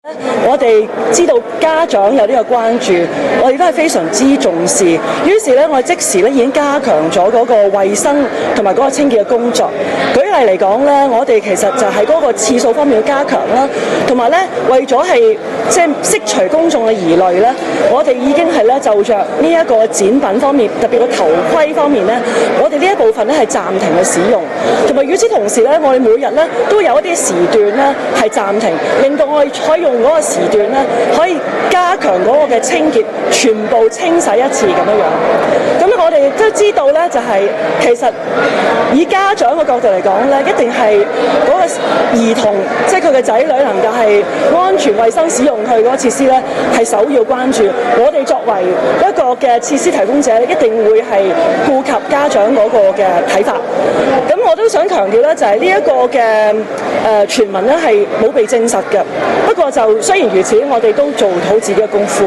我哋知道家長有呢個關注，我哋都係非常之重視。於是咧，我哋即時咧已經加強咗嗰個衛生同埋嗰個清潔嘅工作。舉例嚟講咧，我哋其實就喺嗰個次數方面要加強啦，同埋咧為咗係即係釋除公眾嘅疑慮咧，我哋已經係咧就着呢一個展品方面，特別個頭盔方面咧，我哋呢一部分咧係暫停嘅使用，同埋與此同時咧，我哋每日咧都有一啲時段咧係暫停，令到我哋可以用嗰個時段咧，可以加強嗰個嘅清潔，全部清洗一次咁樣樣。咁我哋都知道咧，就係其實以家長嘅角度嚟講咧，一定係嗰個兒童，即係佢嘅仔女能夠係安全衛生使用佢嗰個設施咧，係首要關注。我哋作為一個嘅設施提供者，一定會係顧及家長嗰個嘅睇法。咁我都想強調咧，就係呢一個嘅傳聞咧係冇被證實嘅。不過就雖然如此，我哋都做好自己嘅功夫。